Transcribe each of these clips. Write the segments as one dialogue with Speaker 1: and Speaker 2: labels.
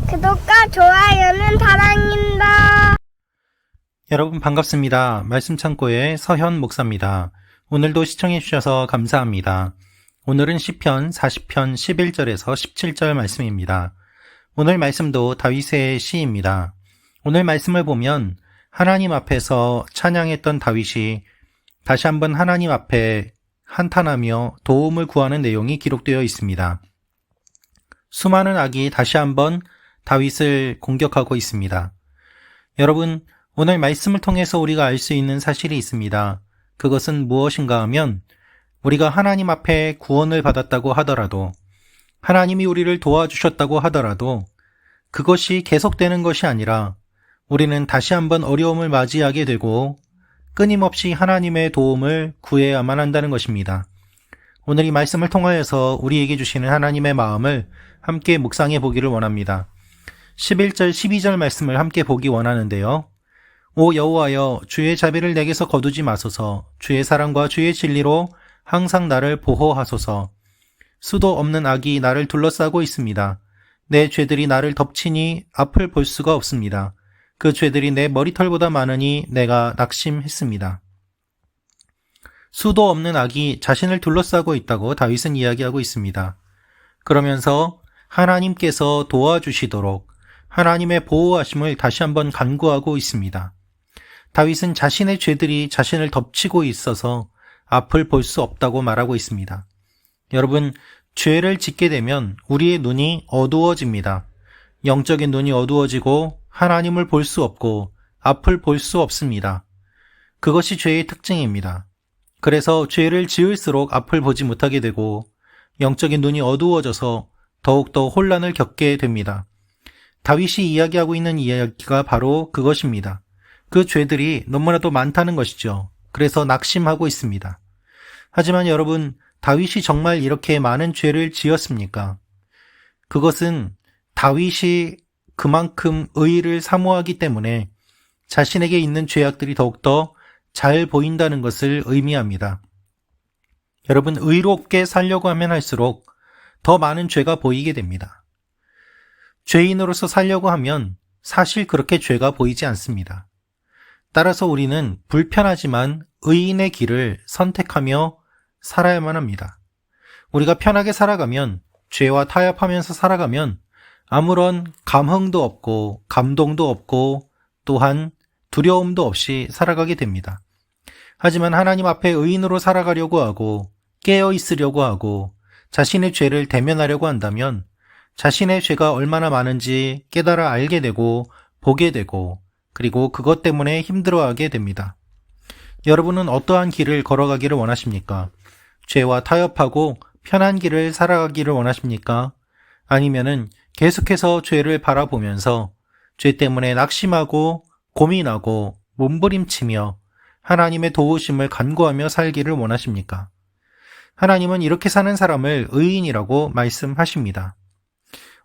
Speaker 1: 구독과 좋아요는 사랑입니다.
Speaker 2: 여러분 반갑습니다. 말씀 창고의 서현 목사입니다. 오늘도 시청해 주셔서 감사합니다. 오늘은 시편 40편 11절에서 17절 말씀입니다. 오늘 말씀도 다윗의 시입니다. 오늘 말씀을 보면 하나님 앞에서 찬양했던 다윗이 다시 한번 하나님 앞에 한탄하며 도움을 구하는 내용이 기록되어 있습니다. 수많은 악이 다시 한번 다윗을 공격하고 있습니다. 여러분, 오늘 말씀을 통해서 우리가 알 수 있는 사실이 있습니다. 그것은 무엇인가 하면 우리가 하나님 앞에 구원을 받았다고 하더라도, 하나님이 우리를 도와주셨다고 하더라도 그것이 계속되는 것이 아니라 우리는 다시 한번 어려움을 맞이하게 되고 끊임없이 하나님의 도움을 구해야만 한다는 것입니다. 오늘 이 말씀을 통하여서 우리에게 주시는 하나님의 마음을 함께 묵상해 보기를 원합니다. 11절, 12절 말씀을 함께 보기 원하는데요. 오 여호와여, 주의 자비를 내게서 거두지 마소서. 주의 사랑과 주의 진리로 항상 나를 보호하소서. 수도 없는 악이 나를 둘러싸고 있습니다. 내 죄들이 나를 덮치니 앞을 볼 수가 없습니다. 그 죄들이 내 머리털보다 많으니 내가 낙심했습니다. 수도 없는 악이 자신을 둘러싸고 있다고 다윗은 이야기하고 있습니다. 그러면서 하나님께서 도와주시도록 하나님의 보호하심을 다시 한번 간구하고 있습니다. 다윗은 자신의 죄들이 자신을 덮치고 있어서 앞을 볼 수 없다고 말하고 있습니다. 여러분, 죄를 짓게 되면 우리의 눈이 어두워집니다. 영적인 눈이 어두워지고 하나님을 볼 수 없고 앞을 볼 수 없습니다. 그것이 죄의 특징입니다. 그래서 죄를 지을수록 앞을 보지 못하게 되고 영적인 눈이 어두워져서 더욱더 혼란을 겪게 됩니다. 다윗이 이야기하고 있는 이야기가 바로 그것입니다. 그 죄들이 너무나도 많다는 것이죠. 그래서 낙심하고 있습니다. 하지만 여러분, 다윗이 정말 이렇게 많은 죄를 지었습니까? 그것은 다윗이 그만큼 의를 사모하기 때문에 자신에게 있는 죄악들이 더욱더 잘 보인다는 것을 의미합니다. 여러분, 의롭게 살려고 하면 할수록 더 많은 죄가 보이게 됩니다. 죄인으로서 살려고 하면 사실 그렇게 죄가 보이지 않습니다. 따라서 우리는 불편하지만 의인의 길을 선택하며 살아야만 합니다. 우리가 편하게 살아가면, 죄와 타협하면서 살아가면 아무런 감흥도 없고 감동도 없고 또한 두려움도 없이 살아가게 됩니다. 하지만 하나님 앞에 의인으로 살아가려고 하고 깨어 있으려고 하고 자신의 죄를 대면하려고 한다면 자신의 죄가 얼마나 많은지 깨달아 알게 되고 보게 되고 그리고 그것 때문에 힘들어하게 됩니다. 여러분은 어떠한 길을 걸어가기를 원하십니까? 죄와 타협하고 편한 길을 살아가기를 원하십니까? 아니면은 계속해서 죄를 바라보면서 죄 때문에 낙심하고 고민하고 몸부림치며 하나님의 도우심을 간구하며 살기를 원하십니까? 하나님은 이렇게 사는 사람을 의인이라고 말씀하십니다.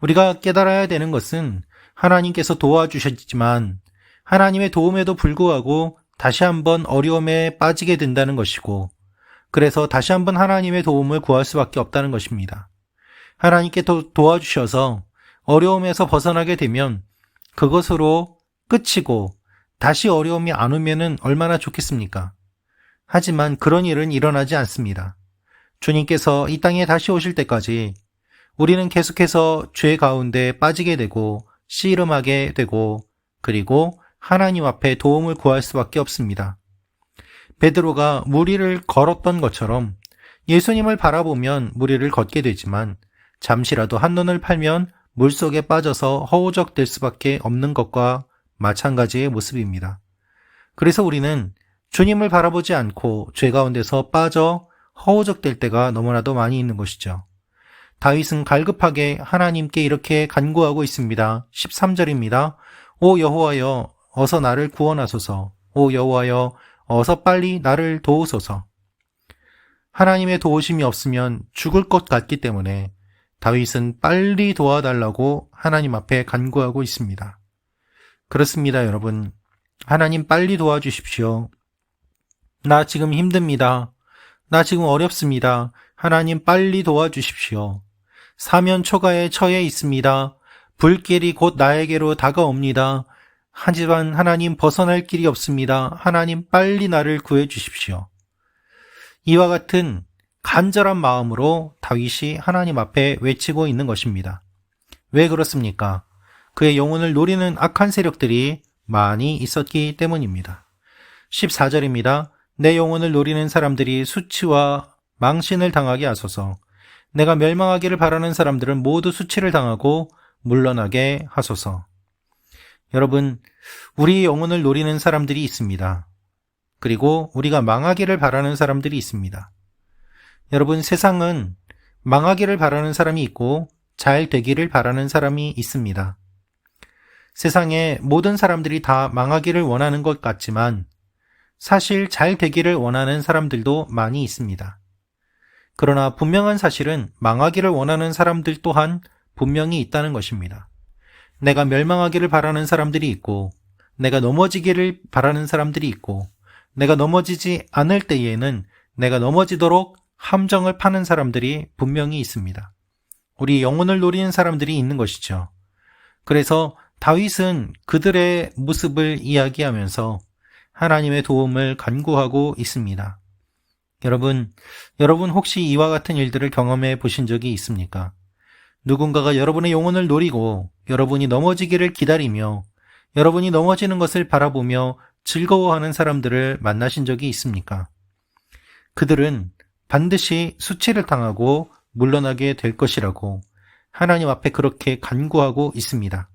Speaker 2: 우리가 깨달아야 되는 것은 하나님께서 도와주셨지만 하나님의 도움에도 불구하고 다시 한번 어려움에 빠지게 된다는 것이고, 그래서 다시 한번 하나님의 도움을 구할 수밖에 없다는 것입니다. 하나님께 도와주셔서 어려움에서 벗어나게 되면 그것으로 끝이고 다시 어려움이 안 오면은 얼마나 좋겠습니까? 하지만 그런 일은 일어나지 않습니다. 주님께서 이 땅에 다시 오실 때까지 우리는 계속해서 죄 가운데 빠지게 되고 씨름하게 되고 그리고 하나님 앞에 도움을 구할 수밖에 없습니다. 베드로가 물 위를 걸었던 것처럼 예수님을 바라보면 물 위를 걷게 되지만 잠시라도 한눈을 팔면 물속에 빠져서 허우적될 수밖에 없는 것과 마찬가지의 모습입니다. 그래서 우리는 주님을 바라보지 않고 죄 가운데서 빠져 허우적될 때가 너무나도 많이 있는 것이죠. 다윗은 갈급하게 하나님께 이렇게 간구하고 있습니다. 13절입니다. 오 여호와여, 어서 나를 구원하소서. 오 여호와여, 어서 빨리 나를 도우소서. 하나님의 도우심이 없으면 죽을 것 같기 때문에 다윗은 빨리 도와달라고 하나님 앞에 간구하고 있습니다. 그렇습니다, 여러분. 하나님 빨리 도와주십시오. 나 지금 힘듭니다. 나 지금 어렵습니다. 하나님 빨리 도와주십시오. 사면 초가에 처해 있습니다. 불길이 곧 나에게로 다가옵니다. 하지만 하나님 벗어날 길이 없습니다. 하나님 빨리 나를 구해 주십시오. 이와 같은 간절한 마음으로 다윗이 하나님 앞에 외치고 있는 것입니다. 왜 그렇습니까? 그의 영혼을 노리는 악한 세력들이 많이 있었기 때문입니다. 14절입니다. 내 영혼을 노리는 사람들이 수치와 망신을 당하게 하소서. 내가 멸망하기를 바라는 사람들은 모두 수치를 당하고 물러나게 하소서. 여러분, 우리 영혼을 노리는 사람들이 있습니다. 그리고 우리가 망하기를 바라는 사람들이 있습니다. 여러분, 세상은 망하기를 바라는 사람이 있고 잘 되기를 바라는 사람이 있습니다. 세상의 모든 사람들이 다 망하기를 원하는 것 같지만 사실 잘 되기를 원하는 사람들도 많이 있습니다. 그러나 분명한 사실은 망하기를 원하는 사람들 또한 분명히 있다는 것입니다. 내가 멸망하기를 바라는 사람들이 있고, 내가 넘어지기를 바라는 사람들이 있고, 내가 넘어지지 않을 때에는 내가 넘어지도록 함정을 파는 사람들이 분명히 있습니다. 우리 영혼을 노리는 사람들이 있는 것이죠. 그래서 다윗은 그들의 모습을 이야기하면서 하나님의 도움을 간구하고 있습니다. 여러분 혹시 이와 같은 일들을 경험해 보신 적이 있습니까? 누군가가 여러분의 영혼을 노리고 여러분이 넘어지기를 기다리며 여러분이 넘어지는 것을 바라보며 즐거워하는 사람들을 만나신 적이 있습니까? 그들은 반드시 수치를 당하고 물러나게 될 것이라고 하나님 앞에 그렇게 간구하고 있습니다.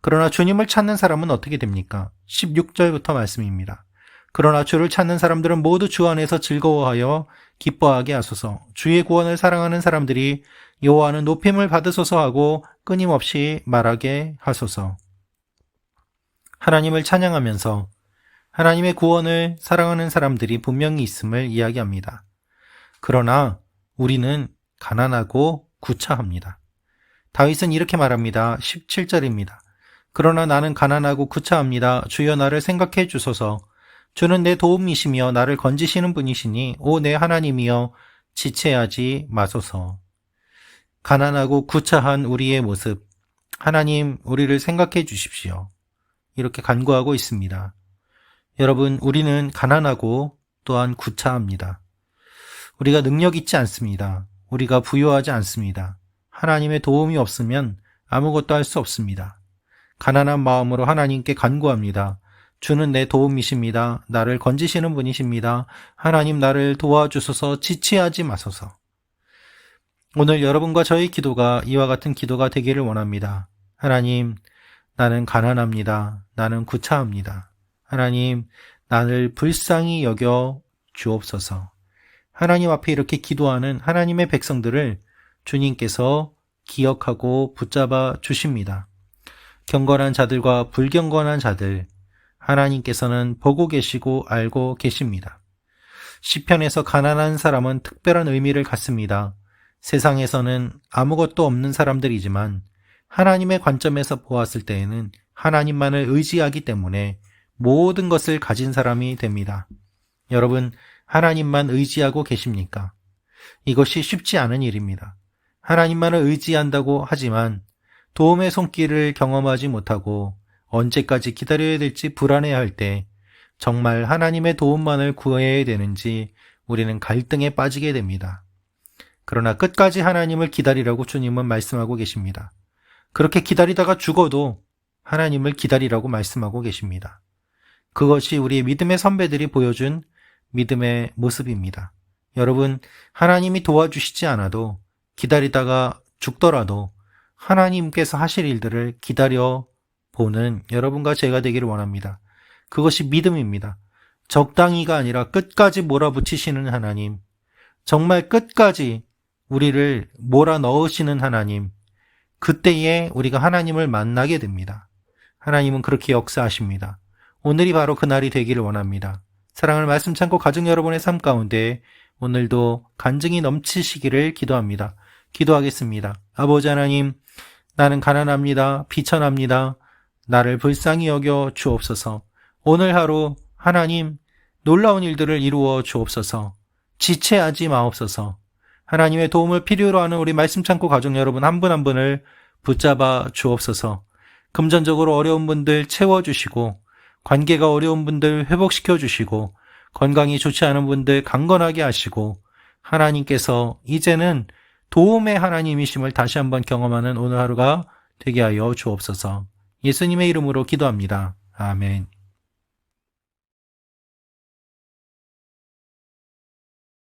Speaker 2: 그러나 주님을 찾는 사람은 어떻게 됩니까? 16절부터 말씀입니다. 그러나 주를 찾는 사람들은 모두 주 안에서 즐거워하여 기뻐하게 하소서. 주의 구원을 사랑하는 사람들이 여호와는 높임을 받으소서 하고 끊임없이 말하게 하소서. 하나님을 찬양하면서 하나님의 구원을 사랑하는 사람들이 분명히 있음을 이야기합니다. 그러나 우리는 가난하고 구차합니다. 다윗은 이렇게 말합니다. 17절입니다. 그러나 나는 가난하고 구차합니다. 주여 나를 생각해 주소서. 주는 내 도움이시며 나를 건지시는 분이시니 오 내 하나님이여 지체하지 마소서. 가난하고 구차한 우리의 모습, 하나님 우리를 생각해 주십시오. 이렇게 간구하고 있습니다. 여러분, 우리는 가난하고 또한 구차합니다. 우리가 능력 있지 않습니다. 우리가 부유하지 않습니다. 하나님의 도움이 없으면 아무것도 할 수 없습니다. 가난한 마음으로 하나님께 간구합니다. 주는 내 도움이십니다. 나를 건지시는 분이십니다. 하나님 나를 도와주소서. 지체하지 마소서. 오늘 여러분과 저의 기도가 이와 같은 기도가 되기를 원합니다. 하나님, 나는 가난합니다. 나는 구차합니다. 하나님, 나를 불쌍히 여겨 주옵소서. 하나님 앞에 이렇게 기도하는 하나님의 백성들을 주님께서 기억하고 붙잡아 주십니다. 경건한 자들과 불경건한 자들, 하나님께서는 보고 계시고 알고 계십니다. 시편에서 가난한 사람은 특별한 의미를 갖습니다. 세상에서는 아무것도 없는 사람들이지만 하나님의 관점에서 보았을 때에는 하나님만을 의지하기 때문에 모든 것을 가진 사람이 됩니다. 여러분, 하나님만 의지하고 계십니까? 이것이 쉽지 않은 일입니다. 하나님만을 의지한다고 하지만 도움의 손길을 경험하지 못하고 언제까지 기다려야 될지 불안해할 때 정말 하나님의 도움만을 구해야 되는지 우리는 갈등에 빠지게 됩니다. 그러나 끝까지 하나님을 기다리라고 주님은 말씀하고 계십니다. 그렇게 기다리다가 죽어도 하나님을 기다리라고 말씀하고 계십니다. 그것이 우리 믿음의 선배들이 보여준 믿음의 모습입니다. 여러분, 하나님이 도와주시지 않아도 기다리다가 죽더라도 하나님께서 하실 일들을 기다려 보는 여러분과 제가 되기를 원합니다. 그것이 믿음입니다. 적당히가 아니라 끝까지 몰아붙이시는 하나님, 정말 끝까지 우리를 몰아넣으시는 하나님, 그때에 우리가 하나님을 만나게 됩니다. 하나님은 그렇게 역사하십니다. 오늘이 바로 그날이 되기를 원합니다. 사랑을 말씀 참고 가정 여러분의 삶 가운데 오늘도 간증이 넘치시기를 기도합니다. 기도하겠습니다. 아버지 하나님, 나는 가난합니다. 비천합니다. 나를 불쌍히 여겨 주옵소서. 오늘 하루 하나님 놀라운 일들을 이루어 주옵소서. 지체하지 마옵소서. 하나님의 도움을 필요로 하는 우리 말씀 참고 가족 여러분 한 분 한 분을 붙잡아 주옵소서. 금전적으로 어려운 분들 채워주시고, 관계가 어려운 분들 회복시켜 주시고, 건강이 좋지 않은 분들 강건하게 하시고, 하나님께서 이제는 도움의 하나님이심을 다시 한번 경험하는 오늘 하루가 되게 하여 주옵소서. 예수님의 이름으로 기도합니다. 아멘.